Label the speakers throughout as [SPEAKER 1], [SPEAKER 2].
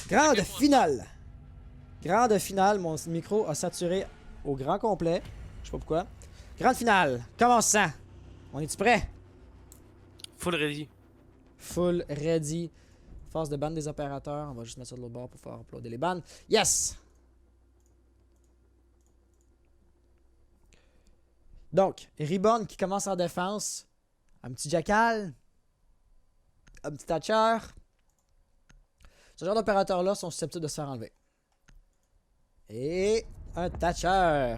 [SPEAKER 1] Grande finale! Grande finale, mon micro a saturé au grand complet. Je sais pas pourquoi. Grande finale, commençant. On est-tu prêt?
[SPEAKER 2] Full ready.
[SPEAKER 1] Full ready. Phase de bande des opérateurs. On va juste mettre ça de l'autre bord pour pouvoir uploader les bandes. Yes! Donc, Ribbon qui commence en défense. Un petit jackal. Un petit Thatcher. Ce genre d'opérateurs-là sont susceptibles de se faire enlever. Et un Thatcher.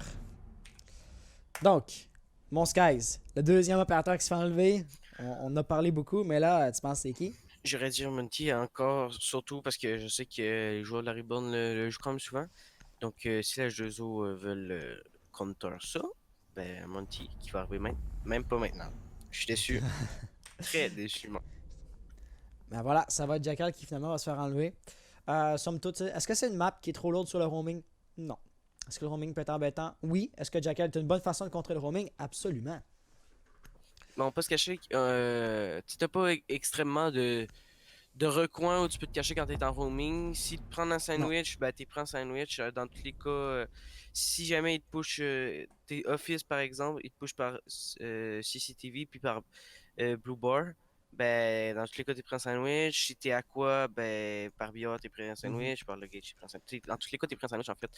[SPEAKER 1] Donc, mon Skies, le deuxième opérateur qui se fait enlever. On en a parlé beaucoup, mais là, tu penses c'est qui?
[SPEAKER 2] J'aurais dit Monty encore, surtout parce que je sais que les joueurs de la Ribbon le jouent quand même souvent. Donc, si la H2O veulent counter ça, ben Monty qui va arriver même pas maintenant. Je suis déçu. Très déçu, moi.
[SPEAKER 1] Ben voilà, ça va être Jackal qui finalement va se faire enlever. Somme toute, est-ce que c'est une map qui est trop lourde sur le roaming? Non. Est-ce que le roaming peut être embêtant? Oui. Est-ce que Jackal est une bonne façon de contrer le roaming? Absolument.
[SPEAKER 2] Mais on peut se cacher que tu n'as pas extrêmement de recoins où tu peux te cacher quand tu es en roaming. Si tu prends un
[SPEAKER 1] Non.
[SPEAKER 2] sandwich, ben tu prends un sandwich. Dans tous les cas, si jamais il te push tes Office par exemple, il te push par CCTV puis par Blue Bar, ben dans tous les cas, tu prends un sandwich. Si t'es Aqua, ben par BR, tu prends un
[SPEAKER 1] Mhm.
[SPEAKER 2] sandwich. Par le gate, tu prends un sandwich. Dans tous les cas, tu prends un sandwich en fait.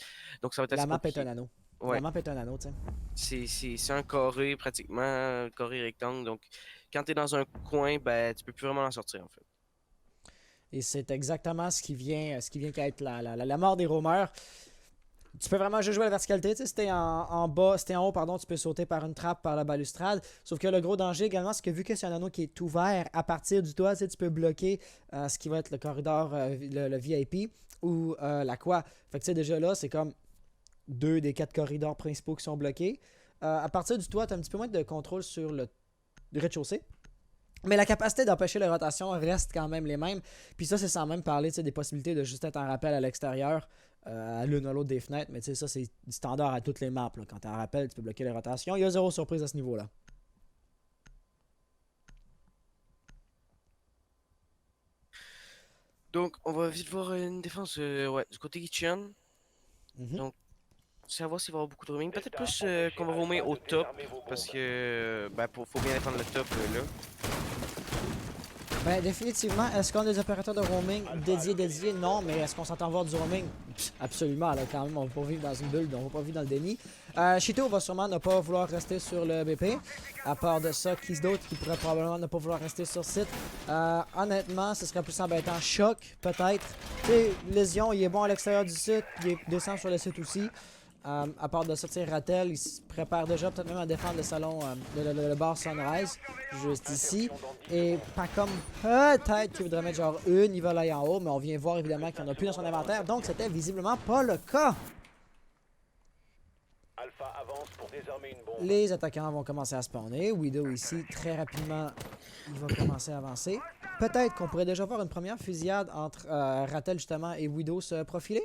[SPEAKER 2] Donc ça va être
[SPEAKER 1] La
[SPEAKER 2] assez
[SPEAKER 1] map est un
[SPEAKER 2] compliqué.
[SPEAKER 1] anneau. La
[SPEAKER 2] Ouais,
[SPEAKER 1] map est un anneau, tu sais.
[SPEAKER 2] c'est un carré pratiquement, un carré rectangle. Donc quand tu es dans un coin, ben tu peux plus vraiment en sortir en fait.
[SPEAKER 1] Et c'est exactement ce qui vient qu'à être la mort des roamers. Tu peux vraiment juste jouer à la verticalité. Tu sais, si t'es en bas, si t'es en haut, pardon, tu peux sauter par une trappe, par la balustrade. Sauf que le gros danger également, c'est que vu que c'est un anneau qui est ouvert à partir du toit, tu sais, tu peux bloquer ce qui va être le corridor, le VIP ou l'aqua. Fait que tu sais, déjà là, c'est comme deux des quatre corridors principaux qui sont bloqués. À partir du toit, tu as un petit peu moins de contrôle sur le rez-de-chaussée. Mais la capacité d'empêcher les rotations reste quand même les mêmes. Puis ça, c'est sans même parler des possibilités de juste être en rappel à l'extérieur, à l'une ou l'autre des fenêtres. Mais tu sais, ça, c'est standard à toutes les maps. Là. Quand tu es en rappel, tu peux bloquer les rotations. Il y a zéro surprise à ce niveau-là.
[SPEAKER 2] Donc, on va vite voir une défense ouais, du côté Kitchen.
[SPEAKER 1] Mhm.
[SPEAKER 2] Donc, savoir s'il va y avoir beaucoup de roaming. Peut-être plus qu'on va roamer au top. Parce que ben, faut bien défendre le top là.
[SPEAKER 1] Ben, définitivement, est-ce qu'on a des opérateurs de roaming dédiés? Non, mais est-ce qu'on s'entend voir du roaming? Pff, absolument, là, quand même, on va pas vivre dans une bulle, on va pas vivre dans le déni. Shito va sûrement ne pas vouloir rester sur le BP. À part de ça, qui d'autre qui pourrait probablement ne pas vouloir rester sur site? Honnêtement, ce serait plus embêtant. Choc, peut-être. Tu sais, Lésion, il est bon à l'extérieur du site, il descend sur le site aussi. À part de ça, Rattel, il se prépare déjà peut-être même à défendre le salon, le bar Sunrise, juste ici. Et pas comme peut-être qu'il voudrait mettre genre une niveau là en haut, mais on vient voir évidemment qu'il n'y en a plus dans son inventaire, donc c'était visiblement pas le cas. Les attaquants vont commencer à spawner. Widow ici, très rapidement, il va commencer à avancer. Peut-être qu'on pourrait déjà voir une première fusillade entre Rattel justement et Widow se profiler.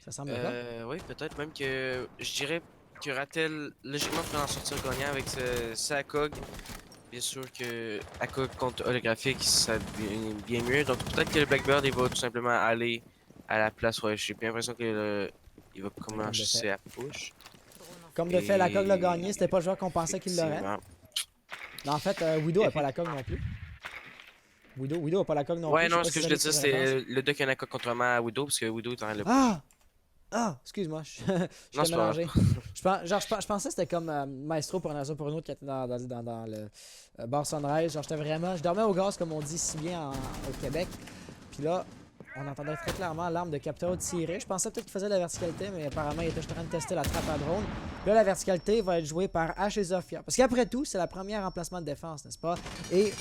[SPEAKER 1] Ça semble le cas.
[SPEAKER 2] Oui, peut-être même que je dirais que Rattel logiquement pourrait en sortir gagnant avec sa cog. Bien sûr que ACOG contre holographique, ça devient bien mieux. Donc peut-être que le Blackbird il va tout simplement aller à la place. Ouais, j'ai bien l'impression il va
[SPEAKER 1] Comme de fait.
[SPEAKER 2] commencer à push.
[SPEAKER 1] Comme de fait, la COG l'a
[SPEAKER 2] Et
[SPEAKER 1] gagné. C'était pas le joueur qu'on pensait qu'il l'aurait.
[SPEAKER 2] effectivement.
[SPEAKER 1] Mais en fait, Widow a pas la COG non plus. Widow a pas la COG non plus.
[SPEAKER 2] Ouais,
[SPEAKER 1] Je sais
[SPEAKER 2] non,
[SPEAKER 1] pas
[SPEAKER 2] ce
[SPEAKER 1] si
[SPEAKER 2] que
[SPEAKER 1] vous
[SPEAKER 2] je
[SPEAKER 1] avez
[SPEAKER 2] voulais
[SPEAKER 1] pris
[SPEAKER 2] dire,
[SPEAKER 1] la référence.
[SPEAKER 2] c'est le deck en ACOG contre Widow, parce que Widow est en train de le push.
[SPEAKER 1] Ah! Ah! Excuse-moi, je
[SPEAKER 2] Non,
[SPEAKER 1] t'ai
[SPEAKER 2] c'est pas
[SPEAKER 1] mélangé.
[SPEAKER 2] grave.
[SPEAKER 1] Je pensais que c'était comme Maestro pour une raison ou pour une autre qui était dans le bar Sunrise. Genre, j'étais vraiment. Je dormais au gaz, comme on dit si bien au Québec. Puis là, on entendait très clairement l'arme de Capteo tirer. Je pensais peut-être qu'il faisait de la verticalité, mais apparemment, il était juste en train de tester la trappe à drone. Là, la verticalité va être jouée par Ash et Zofia. Parce qu'après tout, c'est la première emplacement de défense, n'est-ce pas? Et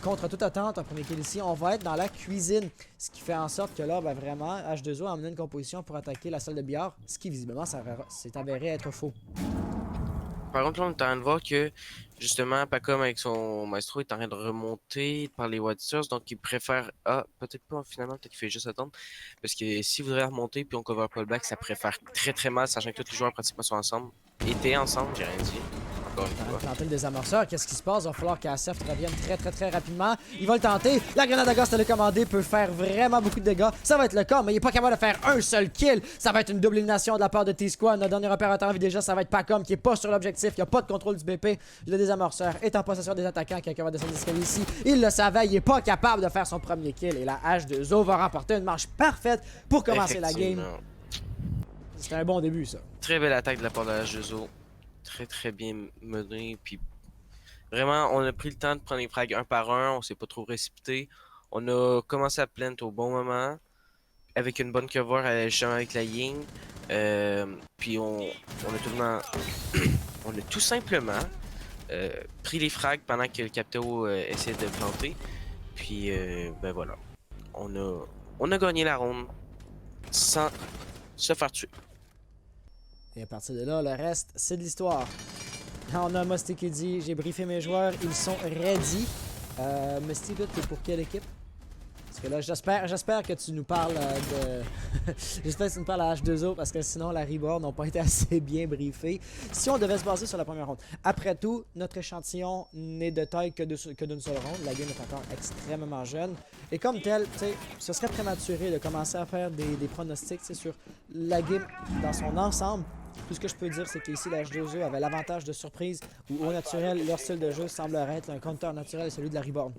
[SPEAKER 1] contre toute attente, en premier kill ici, on va être dans la cuisine. Ce qui fait en sorte que là, ben, vraiment, H2O a amené une composition pour attaquer la salle de billard. Ce qui, visiblement, s'est avéré être faux.
[SPEAKER 2] Par contre, là, on est en train de voir que, justement, Pacom avec son maestro est en train de remonter par les Whitesters, donc il préfère... Ah, peut-être pas, finalement, peut-être qu'il fait juste attendre. Parce que s'il voudrait remonter puis on cover pas le back, ça préfère très très mal, sachant que tous les joueurs pratiquement sont ensemble. Étaient ensemble, j'ai rien dit. encore une
[SPEAKER 1] On va
[SPEAKER 2] fois.
[SPEAKER 1] tenter le désamorceur. Qu'est-ce qui se passe? Il va falloir qu'Asef revienne très rapidement. Il va le tenter. La grenade à gaz télécommandée peut faire vraiment beaucoup de dégâts. Ça va être le cas, mais il est pas capable de faire un seul kill. Ça va être une double élimination de la part de T-Squad. Notre dernier opérateur en vie déjà, ça va être Pacom qui est pas sur l'objectif. Il n'y a pas de contrôle du BP. Le désamorceur est en possession des attaquants. Quelqu'un va descendre l'escalier ici. Il le savait. Il est pas capable de faire son premier kill. Et la H2O va remporter une marche parfaite pour commencer la game. C'était un bon début, ça.
[SPEAKER 2] Très belle attaque de la part de la H2O. Très bien menée. Puis vraiment, on a pris le temps de prendre les frags un par un. On s'est pas trop précipité. On a commencé à plant au bon moment. Avec une bonne cover justement avec la Ying. Puis on a tout simplement pris les frags pendant que le Capteo essayait de planter. Puis ben voilà. On a gagné la ronde sans se faire tuer.
[SPEAKER 1] Et à partir de là, le reste, c'est de l'histoire. On a Musty qui dit j'ai briefé mes joueurs, ils sont ready. Musty, toi, t'es pour quelle équipe? Parce que là, j'espère que tu nous parles de. J'espère que tu nous parles à H2O parce que sinon, la Reborn n'ont pas été assez bien briefés. Si on devait se baser sur la première ronde. Après tout, notre échantillon n'est de taille que d'une seule ronde. La game est encore extrêmement jeune. Et comme tel, tu sais, ce serait prématuré de commencer à faire des pronostics sur la game dans son ensemble. Tout ce que je peux dire, c'est qu'ici, la H2O avait l'avantage de surprise où, au naturel, leur style de jeu semblerait être un counter naturel, celui de la Reborn.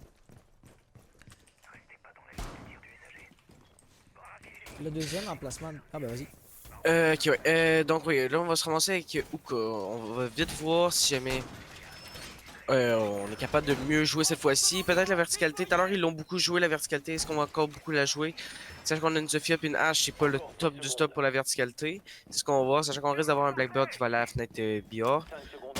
[SPEAKER 1] Le deuxième emplacement... Ah ben vas-y.
[SPEAKER 2] Ok, ouais. Donc oui, là on va se ramasser avec Uka. On va vite voir si jamais on est capable de mieux jouer cette fois-ci. Peut-être la verticalité. Tout à l'heure ils l'ont beaucoup joué la verticalité. Est-ce qu'on va encore beaucoup la jouer? Sachant qu'on a une Zofia et une H, c'est pas le top du stop pour la verticalité. C'est ce qu'on va voir. Sachant qu'on risque d'avoir un Blackbird qui va aller à la fenêtre BR.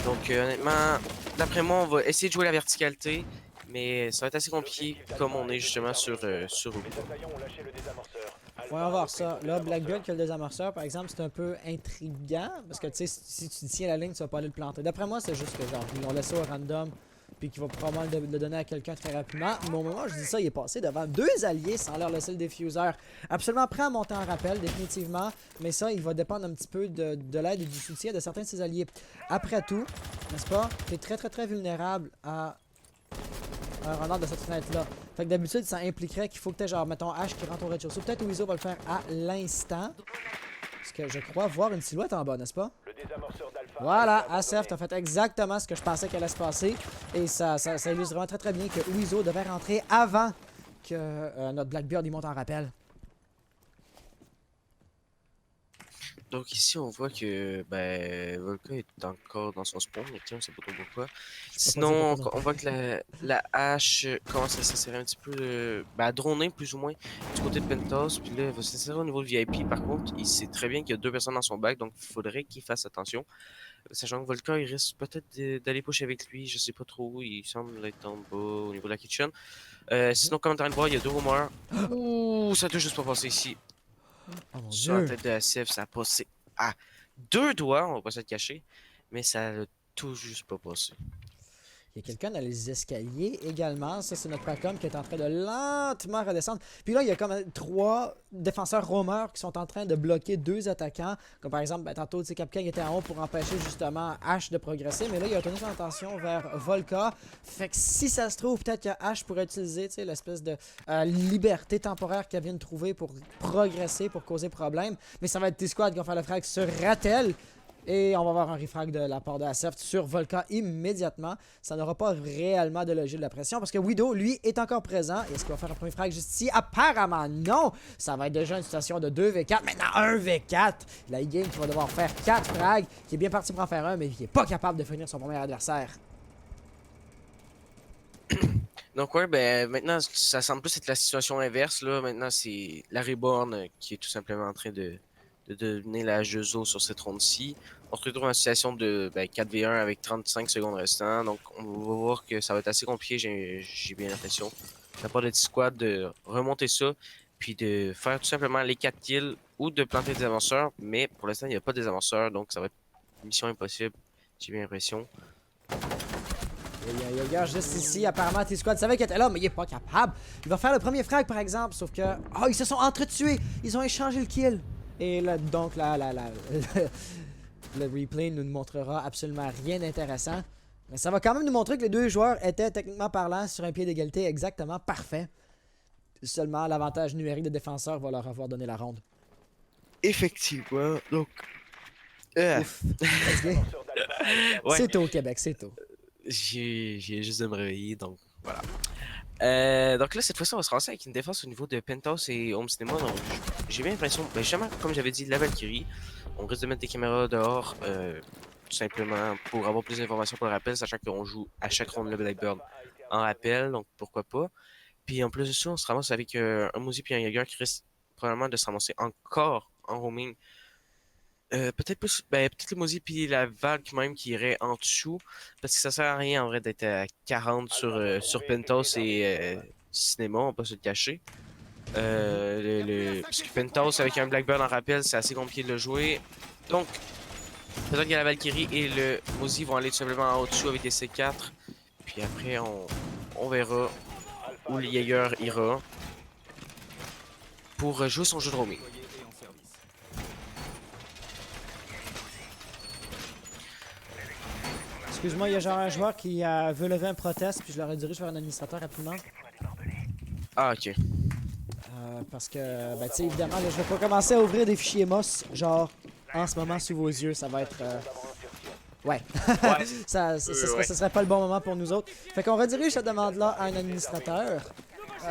[SPEAKER 2] Donc honnêtement, d'après moi, on va essayer de jouer la verticalité. Mais ça va être assez compliqué comme on est justement sur Uka.
[SPEAKER 1] Voyons voir ça. Là, Blackbird qui a le désamorceur, par exemple, c'est un peu intriguant. Parce que, tu sais, si tu tiens la ligne, tu vas pas aller le planter. D'après moi, c'est juste que, genre, ils l'ont laissé au random. Puis qu'il va probablement le donner à quelqu'un très rapidement. Mais au moment où je dis ça, il est passé devant deux alliés sans leur laisser le diffuser. Absolument prêt à monter en rappel, définitivement. Mais ça, il va dépendre un petit peu de l'aide et du soutien de certains de ses alliés. Après tout, n'est-ce pas? Tu es très vulnérable à un renard de cette fenêtre-là. Fait que d'habitude, ça impliquerait qu'il faut que tu aies, genre, mettons, H qui rentre au rez-de-chaussée. Peut-être Weezo va le faire à l'instant. Parce que je crois voir une silhouette en bas, n'est-ce pas? Voilà, Asef, t'as fait exactement ce que je pensais qu'elle allait se passer. Et ça illustre vraiment très bien que Weezo devait rentrer avant que notre Blackbeard y monte en rappel.
[SPEAKER 2] Donc ici on voit que Volca est encore dans son spawn, mais tiens, on sait pas trop pourquoi. Sinon on voit que la hache commence à s'insérer un petit peu à droner plus ou moins du côté de Pentos, puis là elle va s'insérer au niveau de VIP. Par contre, il sait très bien qu'il y a deux personnes dans son bac, donc il faudrait qu'il fasse attention. Sachant que Volca il risque peut-être d'aller push avec lui, je sais pas trop, il semble être en bas au niveau de la kitchen. Sinon comme on est en train de voir, il y a deux rumeurs. Ouh, ça t'a juste pas passé ici.
[SPEAKER 1] Oh mon
[SPEAKER 2] Sur la
[SPEAKER 1] Dieu!
[SPEAKER 2] tête de SF, ça a passé à deux doigts, on va pas se le cacher, mais ça a tout juste pas passé.
[SPEAKER 1] Il y a quelqu'un dans les escaliers également. Ça, c'est notre Pacom qui est en train de lentement redescendre. Puis là, il y a comme trois défenseurs roamers qui sont en train de bloquer deux attaquants. Comme par exemple, tantôt, Capcan était en haut pour empêcher justement H de progresser. Mais là, il a tourné son attention vers Volca. Fait que si ça se trouve, peut-être que H pourrait utiliser l'espèce de liberté temporaire qu'elle vient de trouver pour progresser, pour causer problème. Mais ça va être T-Squad qui va faire le frag sur Ratel. Et on va avoir un refrag de la part de Asef sur Volca immédiatement. Ça n'aura pas réellement de loger de la pression parce que Widow, lui, est encore présent. Est-ce qu'il va faire un premier frag juste ici? Apparemment non! Ça va être déjà une situation de 2v4. Maintenant 1v4! La E-Game qui va devoir faire 4 frags, qui est bien parti pour en faire un, mais qui n'est pas capable de finir son premier adversaire.
[SPEAKER 2] Donc ouais, maintenant, ça semble plus être la situation inverse. Là. Maintenant, c'est la Reborn qui est tout simplement en train de devenir la H2O sur cette ronde-ci. On se retrouve dans une situation de 4v1 avec 35 secondes restantes. Donc on va voir que ça va être assez compliqué, j'ai bien l'impression. De la part de T-Squad de remonter ça, puis de faire tout simplement les 4 kills ou de planter des avanceurs. Mais pour l'instant, il n'y a pas des avanceurs, donc ça va être une mission impossible, j'ai bien l'impression.
[SPEAKER 1] Il y a juste ici, apparemment, T-Squad savait qu'il était là, mais il est pas capable. Il va faire le premier frag, par exemple, sauf que... ils se sont entretués! Ils ont échangé le kill! Et là, donc, le replay ne nous montrera absolument rien d'intéressant. Mais ça va quand même nous montrer que les deux joueurs étaient techniquement parlant sur un pied d'égalité exactement parfait. Seulement, l'avantage numérique des défenseurs va leur avoir donné la ronde.
[SPEAKER 2] Effectivement, donc...
[SPEAKER 1] Ouf.
[SPEAKER 2] Ouais.
[SPEAKER 1] C'est tôt au Québec, c'est tôt.
[SPEAKER 2] J'ai juste de me réveiller, donc voilà. Donc là, cette fois-ci, on va se lancer avec une défense au niveau de Penthouse et Home Cinema. Donc, j'ai bien l'impression, ben, justement, comme j'avais dit, la Valkyrie, on risque de mettre des caméras dehors, tout simplement pour avoir plus d'informations pour le rappel, sachant qu'on joue à chaque ronde le Blackbird en rappel, donc pourquoi pas. Puis en plus de ça, on se ramasse avec un Mozy puis un Jaeger qui risque probablement de se ramasser encore en roaming. Peut-être plus, ben, peut-être le Mozy puis la Valk même qui irait en dessous, parce que ça sert à rien en vrai d'être à 40 sur Penthouse et Cinéma, on peut se le cacher. Parce que Penthouse avec un Blackbird en rappel, c'est assez compliqué de le jouer. Donc, peut-être que la Valkyrie et le Mozy vont aller tout simplement en au-dessous avec des C4. Puis après, on verra où le Jaeger ira pour jouer son jeu de roaming.
[SPEAKER 1] Excuse-moi, il y a genre un joueur qui veut lever un protest, puis je l'aurais dirigé vers un administrateur rapidement.
[SPEAKER 2] Ah, ok.
[SPEAKER 1] Parce que, ben, tu sais, évidemment, là, je vais pas commencer à ouvrir des fichiers MOS, genre, en ce moment, sous vos yeux. Ça va être. Ouais.
[SPEAKER 2] Ouais.
[SPEAKER 1] Ça serait pas le bon moment pour nous autres. Fait qu'on redirige cette demande-là à un administrateur.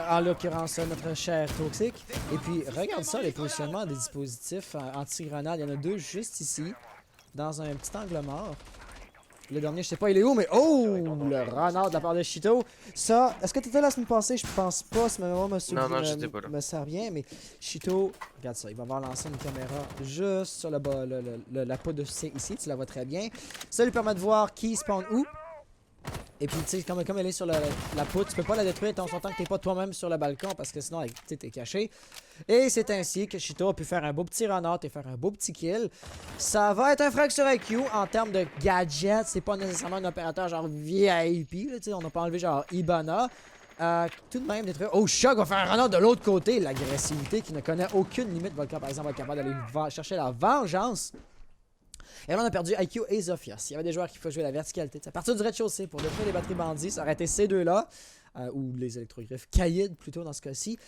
[SPEAKER 1] En l'occurrence, notre cher Toxic. Et puis, regarde ça, les positionnements des dispositifs anti-grenades. Il y en a deux juste ici, dans un petit angle mort. Le dernier, je sais pas il est où, mais oh! Le renard de la part de Chito. Ça, est-ce que tu étais là la semaine passée? Je pense pas, si ma mémoire
[SPEAKER 2] Non, j'étais pas là.
[SPEAKER 1] me sert bien, mais Chito, regarde ça, il va avoir lancé une caméra juste sur la peau de C ici, tu la vois très bien. Ça lui permet de voir qui spawn où. Et puis, tu sais, comme elle est sur la poutre, tu peux pas la détruire tant que t'es pas toi-même sur le balcon parce que sinon, tu sais, t'es caché. Et c'est ainsi que Chito a pu faire un beau petit run-out et faire un beau petit kill. Ça va être un frag sur IQ en termes de gadget. C'est pas nécessairement un opérateur genre VIP, là, tu sais, on n'a pas enlevé genre Ibana. Tout de même détruire. Oh, Shock va faire un run-out de l'autre côté. L'agressivité qui ne connaît aucune limite. Volcan, par exemple, va être capable d'aller chercher la vengeance. Et là, on a perdu IQ et Zofia. S'il y avait des joueurs qui pouvaient jouer la verticalité, à partir du rez-de-chaussée pour détruire les batteries bandits, ça aurait été ces deux-là, ou les électrogriffes Caïd plutôt dans ce cas-ci.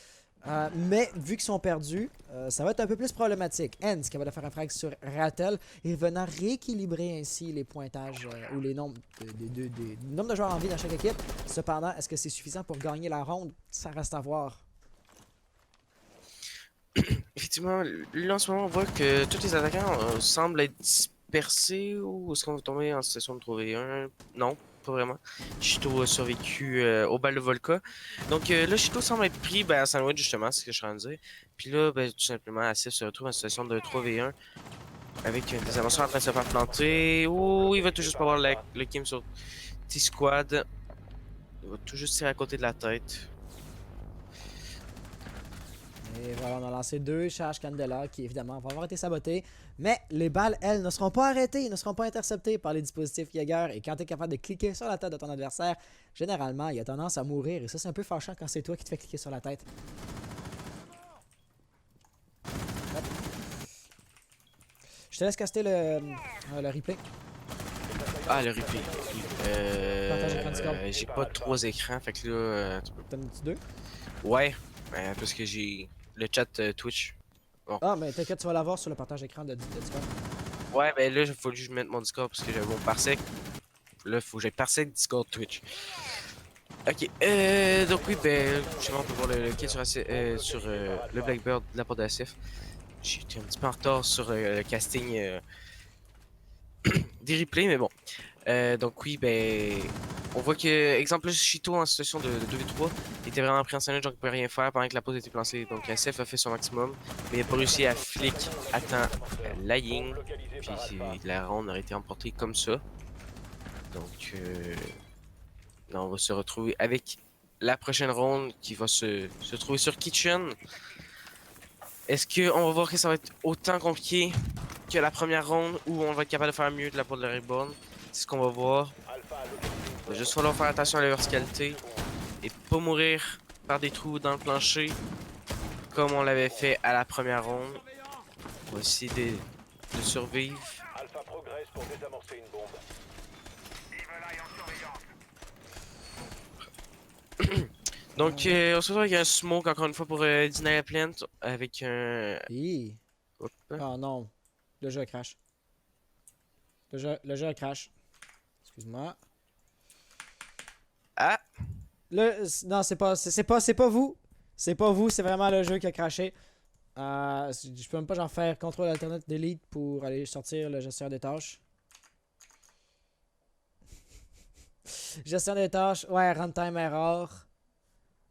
[SPEAKER 1] Mais vu qu'ils sont perdus, ça va être un peu plus problématique. Hens qui va faire un frag sur Rattel et venant rééquilibrer ainsi les pointages ou les nombres de joueurs en vie dans chaque équipe. Cependant, est-ce que c'est suffisant pour gagner la ronde? Ça reste à voir.
[SPEAKER 2] Effectivement, là en ce moment, on voit que tous les attaquants semblent être dispersés ou est-ce qu'on va tomber en situation de trouver un? Non, pas vraiment. Chito a survécu aux balles de Volca. Donc là, Chito semble être pris à sandwich justement, c'est ce que je suis en train de dire. Puis là, tout simplement, Asif se retrouve en situation de 3v1 avec des avanceurs en train de se faire planter. Oh, il va tout juste pas avoir le game sur T-Squad. Il va tout juste tirer à côté de la tête.
[SPEAKER 1] Et voilà, on a lancé deux charges Candela qui évidemment vont avoir été sabotées. Mais les balles, elles, ne seront pas arrêtées, ne seront pas interceptées par les dispositifs Jaeger. Et quand tu es capable de cliquer sur la tête de ton adversaire, généralement, il a tendance à mourir. Et ça, c'est un peu fâchant quand c'est toi qui te fais cliquer sur la tête. Hop. Je te laisse caster le replay.
[SPEAKER 2] Ah, le replay.
[SPEAKER 1] Partage écran Discord.
[SPEAKER 2] J'ai pas 3 écrans, fait que là.
[SPEAKER 1] T'en as-tu deux?
[SPEAKER 2] Ouais, parce que j'ai le chat Twitch. Bon.
[SPEAKER 1] Ah, mais t'inquiète, tu vas l'avoir sur le partage écran de Discord.
[SPEAKER 2] Ouais, ben là, il faut juste mettre mon Discord parce que j'avais mon parsec. Là, il faut que j'aille parsec Discord Twitch. Ok, donc oui, justement, on peut voir le kill sur le Blackbird de la part de SF. J'ai été un petit peu en retard sur le casting des replays, mais bon. Donc oui, on voit que, exemple, Chito en situation de 2v3 était vraiment pris en sandwich, donc il pouvait rien faire pendant que la pause était placée. Donc SF a fait son maximum, mais il n'a pas réussi à flick à temps la ligne. Puis la ronde aurait été emportée comme ça. Donc là, on va se retrouver avec la prochaine ronde qui va se trouver sur Kitchen. Est-ce qu'on va voir que ça va être autant compliqué que la première ronde ou on va être capable de faire mieux de la part de la Reborn? C'est ce qu'on va voir. Il va juste falloir faire attention à la verticalité et pas mourir par des trous dans le plancher comme on l'avait fait à la première ronde. On va essayer de survivre.
[SPEAKER 3] pour désamorcer une bombe.
[SPEAKER 2] Donc, on se retrouve avec un smoke encore une fois pour deny la plant avec un.
[SPEAKER 1] Hi.
[SPEAKER 2] Hop.
[SPEAKER 1] Oh non. Le jeu crash. Le jeu crash. Excuse-moi.
[SPEAKER 2] Ah!
[SPEAKER 1] Non, c'est pas vous. C'est pas vous, c'est vraiment le jeu qui a crashé. Je peux même pas genre faire contrôle alternate delete pour aller sortir le gestionnaire des tâches. Gestionnaire des tâches, ouais, runtime error.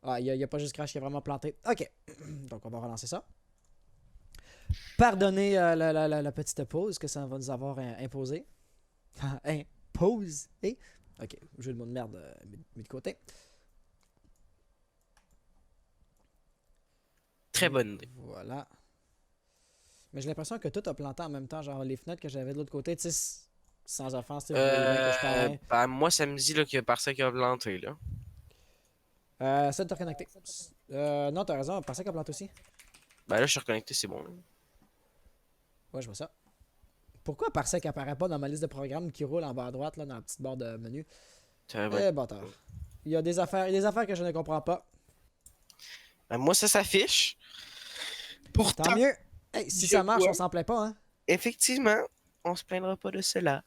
[SPEAKER 1] Ah, il y a pas juste crash, il a vraiment planté. Ok, donc on va relancer ça. Pardonnez la petite pause que ça va nous avoir imposé. Impose. Ok, jeu de mots de merde mis de côté.
[SPEAKER 2] Très bonne idée.
[SPEAKER 1] Voilà. Mais j'ai l'impression que tout a planté en même temps. Genre les fenêtres que j'avais de l'autre côté, tu sais, sans offense, tu sais, vous voyez bien que je parlais.
[SPEAKER 2] Ben, moi, ça me dit là, que Parsec a planté, là.
[SPEAKER 1] Ça de te reconnecter. Non, t'as raison, Parsec a planté aussi.
[SPEAKER 2] Ben là, je suis reconnecté, c'est bon.
[SPEAKER 1] Ouais, je vois ça. Pourquoi Parsec apparaît pas dans ma liste de programmes qui roule en bas à droite, là, dans la petite barre de menu? Bâtard. Il y a des affaires que je ne comprends pas.
[SPEAKER 2] Ben, moi, ça s'affiche. Pourtant,
[SPEAKER 1] Tant mieux. Hey, si ça marche, on s'en plaint pas, hein.
[SPEAKER 2] effectivement, on se plaindra pas de cela.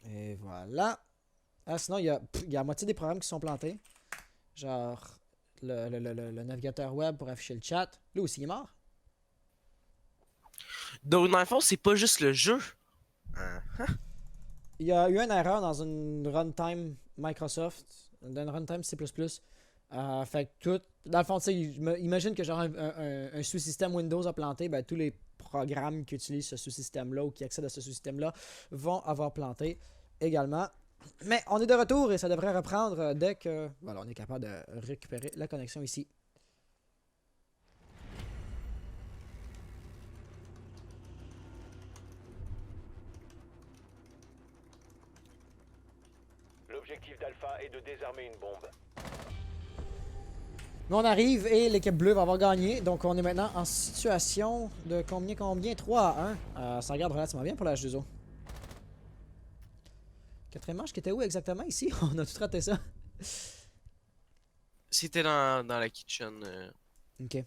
[SPEAKER 1] Et voilà. Ah, sinon, il y a la moitié des programmes qui sont plantés. Genre, le navigateur web pour afficher le chat. Lui aussi, il est mort.
[SPEAKER 2] Donc, dans le fond, c'est pas juste le jeu.
[SPEAKER 1] Il y a eu une erreur dans une runtime Microsoft, dans une runtime C++. Fait que tout, dans le fond, tu sais, imagine que genre un sous-système Windows a planté, ben tous les programmes qui utilisent ce sous-système-là ou qui accèdent à ce sous-système-là vont avoir planté également. Mais on est de retour et ça devrait reprendre dès que voilà, on est capable de récupérer la connexion ici.
[SPEAKER 3] L'objectif d'Alpha est de désarmer une bombe.
[SPEAKER 1] Mais on arrive et l'équipe bleue va avoir gagné. Donc on est maintenant en situation de combien 3 à 1. Ça regarde relativement bien pour la H2O. Quatrième manche qui était où exactement ici? On a tout raté ça.
[SPEAKER 2] C'était dans la kitchen.
[SPEAKER 1] Ok.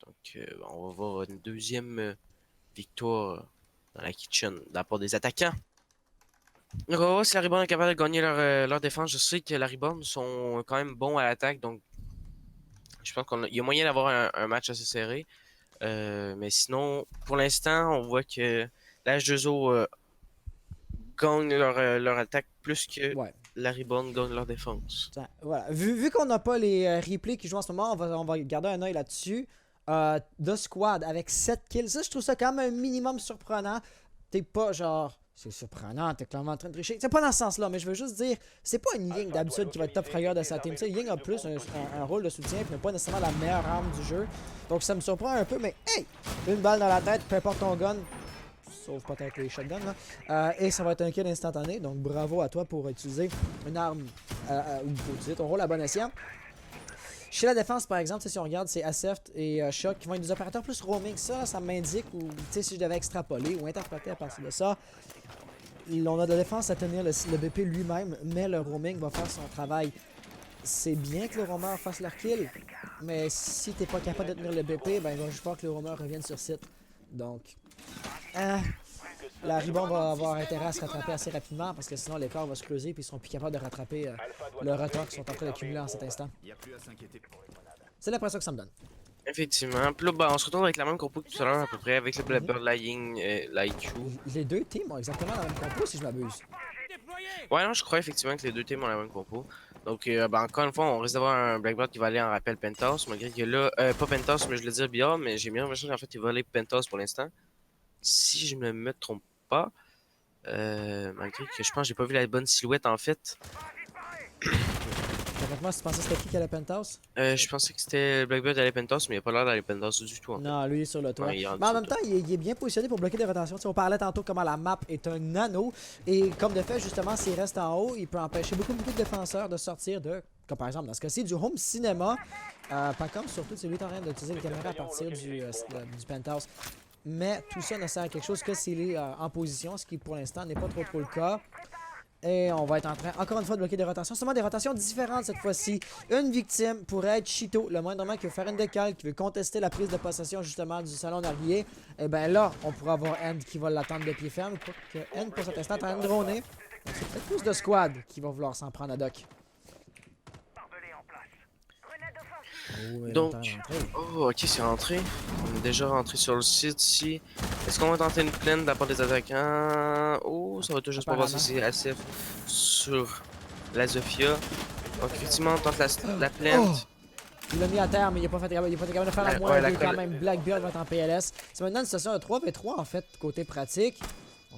[SPEAKER 2] Donc, on va voir une deuxième victoire dans la kitchen de la part des attaquants. Donc, on va voir si la Ribbon est capable de gagner leur défense. Je sais que la Ribbon sont quand même bons à l'attaque, donc je pense qu'il y a moyen d'avoir un match assez serré. Mais sinon, pour l'instant, on voit que la H2O gagne leur attaque plus que
[SPEAKER 1] Ouais.
[SPEAKER 2] la Ribbon gagne leur défense.
[SPEAKER 1] Voilà. Vu qu'on n'a pas les replays qui jouent en ce moment, on va garder un œil là-dessus. The Squad avec 7 kills. Ça, je trouve ça quand même un minimum surprenant. T'es pas genre. C'est surprenant, t'es clairement en train de tricher. C'est pas dans ce sens-là, mais je veux juste dire, c'est pas une Ying d'habitude qui va être top fragger de sa team. Tu sais, Ying a plus un rôle de soutien, puis n'a pas nécessairement la meilleure arme du jeu. Donc ça me surprend un peu, mais hey! Une balle dans la tête, peu importe ton gun. Sauf peut-être les shotguns, là. Et ça va être un kill instantané. Donc bravo à toi pour utiliser une arme ou pour utiliser ton rôle à bon escient. Chez la défense, par exemple, si on regarde, c'est Aceft et Shock qui vont être des opérateurs plus roaming. Ça m'indique, ou si je devais extrapoler ou interpréter à partir de ça, on a de la défense à tenir le BP lui-même, mais le roaming va faire son travail. C'est bien que le roamer fasse leur kill, mais si t'es pas capable de tenir le BP, ben il va juste falloir que le roamer revienne sur site. Donc, la Ribbon va avoir intérêt à se rattraper assez rapidement parce que sinon l'écart va se creuser et ils seront plus capables de rattraper le retard qu'ils sont en train d'accumuler en cet instant. C'est l'impression que ça me donne.
[SPEAKER 2] Effectivement. Puis là, ben, on se retrouve avec la même compo que tout à l'heure à peu près, avec le Blackbird, la Ying, la IQ.
[SPEAKER 1] Les deux teams ont exactement la même compo si je m'abuse.
[SPEAKER 2] Ouais, non, je crois effectivement que les deux teams ont la même compo. Donc, ben, encore une fois, on risque d'avoir un Blackbird qui va aller en rappel Pentos, malgré que là, pas Pentos, mais je le dis BR, mais j'ai bien l'impression qu'en fait, il va aller Pentos pour l'instant. Si je ne me trompe pas. Malgré que je pense que j'ai pas vu la bonne silhouette en fait.
[SPEAKER 1] Concrètement, si tu pensais que c'était qui a la penthouse?
[SPEAKER 2] Je pensais que c'était Blackbird d'aller Pentos, mais il a pas l'air d'aller Pentos du tout. En fait.
[SPEAKER 1] Non, lui il est sur le toit.
[SPEAKER 2] Ouais,
[SPEAKER 1] mais en même temps, il est bien positionné pour bloquer des rotations. T'sais, on parlait tantôt comment la map est un anneau. Et comme de fait, justement, s'il reste en haut, il peut empêcher beaucoup de défenseurs de sortir de, comme par exemple dans ce cas-ci, du home cinéma. Pas comme surtout, c'est lui en train d'utiliser les caméras à partir du penthouse. mais tout ça ne sert à quelque chose que s'il est en position, ce qui pour l'instant n'est pas trop le cas. Et on va être en train, encore une fois, de bloquer des rotations. Seulement des rotations différentes cette fois-ci. Une victime pourrait être Chito, le moindrement qui veut faire une décale, qui veut contester la prise de possession justement du salon d'Arguillet. Et bien là, on pourra avoir End qui va l'attendre de pied ferme. Que End, pour cet instant, est en train de droner. Donc c'est peut-être plus de squad qui va vouloir s'en prendre à Doc. Oh,
[SPEAKER 2] Donc, oh, ok, c'est rentré. On est déjà rentré sur le site ici. Est-ce qu'on va tenter une plainte de la part des attaquants? Oh, ça va tout juste pas passer, c'est ASF sur la Zofia. Donc, effectivement, on tente la plainte.
[SPEAKER 1] Il l'a mis à terre, mais il n'a pas été capable de faire la moindre. Quand même, Blackbeard va être en PLS. C'est maintenant une situation de 3v3 en fait, côté pratique.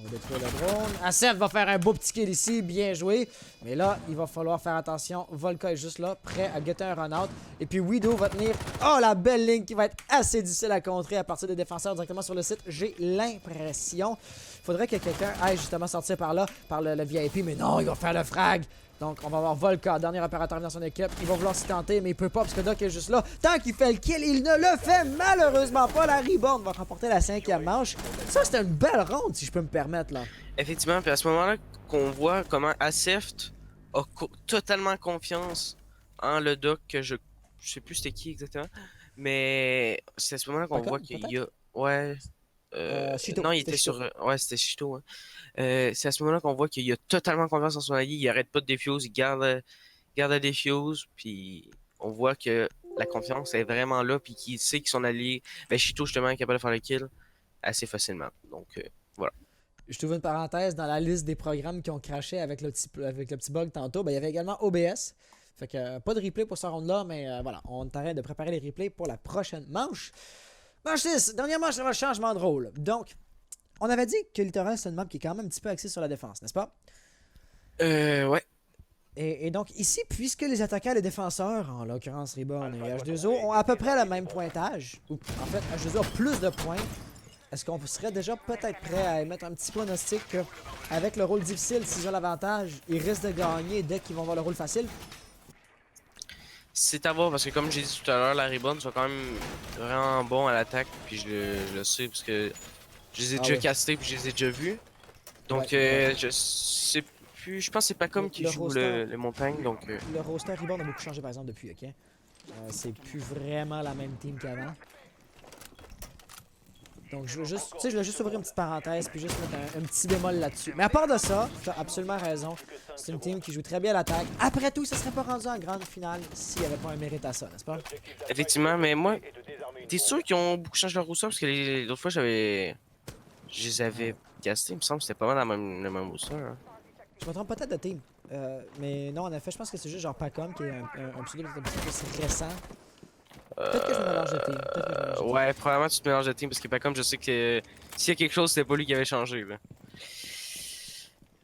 [SPEAKER 1] On va détruire le drone. Asef va faire un beau petit kill ici, bien joué. Mais là, il va falloir faire attention. Volka est juste là, prêt à guetter un run-out. Et puis Widow va tenir... Oh, la belle ligne qui va être assez difficile à contrer à partir des défenseurs directement sur le site. J'ai l'impression. Il faudrait que quelqu'un aille justement sortir par là, par le VIP. Mais non, il va faire le frag. Donc, on va avoir Volka, dernier opérateur dans son équipe. Il va vouloir s'y tenter, mais il peut pas parce que Doc est juste là. Tant qu'il fait le kill, il ne le fait malheureusement pas. La Reborn va remporter la 5e manche. Ça, c'était une belle ronde, si je peux me permettre, là.
[SPEAKER 2] Effectivement, puis à ce moment-là, qu'on voit comment Aseft a totalement confiance en le Doc, que je sais plus c'était qui exactement, mais c'est à ce moment-là qu'on voit qu'il y a... Ouais...
[SPEAKER 1] Chito,
[SPEAKER 2] non, il était sur... Ouais, c'était Chito, hein. C'est à ce moment-là qu'on voit qu'il a totalement confiance en son allié, il arrête pas de défuse, il garde la défuse, puis on voit que la confiance est vraiment là, puis qu'il sait que son allié, ben Chito justement est capable de faire le kill assez facilement. Donc voilà.
[SPEAKER 1] Je trouve une parenthèse dans la liste des programmes qui ont craché avec le petit bug tantôt. Ben, il y avait également OBS. Fait que pas de replay pour ce round-là, mais voilà, on est en train de préparer les replays pour la prochaine manche. Manche 6, dernière manche, ça va changement de rôle. Donc, on avait dit que Littoral, c'est une map qui est quand même un petit peu axée sur la défense, n'est-ce pas?
[SPEAKER 2] Ouais.
[SPEAKER 1] Et donc, ici, puisque les attaquants et les défenseurs, en l'occurrence Reborn et H2O, ont à peu près le même pointage, ou en fait, H2O a plus de points, est-ce qu'on serait déjà peut-être prêt à émettre un petit pronostic qu'avec le rôle difficile, s'ils ont l'avantage, ils risquent de gagner dès qu'ils vont avoir le rôle facile?
[SPEAKER 2] C'est à voir parce que comme j'ai dit tout à l'heure, la Reborn sont quand même vraiment bons à l'attaque, puis je le sais parce que je les ai déjà castés puis je les ai déjà vus. Donc je sais plus, je pense que c'est pas comme qui joue le montagne, donc...
[SPEAKER 1] Le roster Reborn a beaucoup changé par exemple depuis, ok? C'est plus vraiment la même team qu'avant. Donc je veux juste ouvrir une petite parenthèse puis juste mettre un petit bémol là-dessus. Mais à part de ça, tu as absolument raison. C'est une team qui joue très bien à l'attaque. Après tout, ça serait pas rendu en grande finale s'il n'y avait pas un mérite à ça, n'est-ce pas?
[SPEAKER 2] Effectivement, mais moi, t'es sûr qu'ils ont beaucoup changé leur roster parce que l'autre fois je les avais castés, il me semble que c'était pas mal le même roster. Hein.
[SPEAKER 1] Je me trompe peut-être de team. Mais non, en effet, je pense que c'est juste genre Pacom qui est un pseudo un petit peu récent. Peut-être que je me mélange de team.
[SPEAKER 2] Ouais, probablement tu te mélanges de team parce que Pacom, je sais que s'il y a quelque chose, c'était pas lui qui avait changé. Là.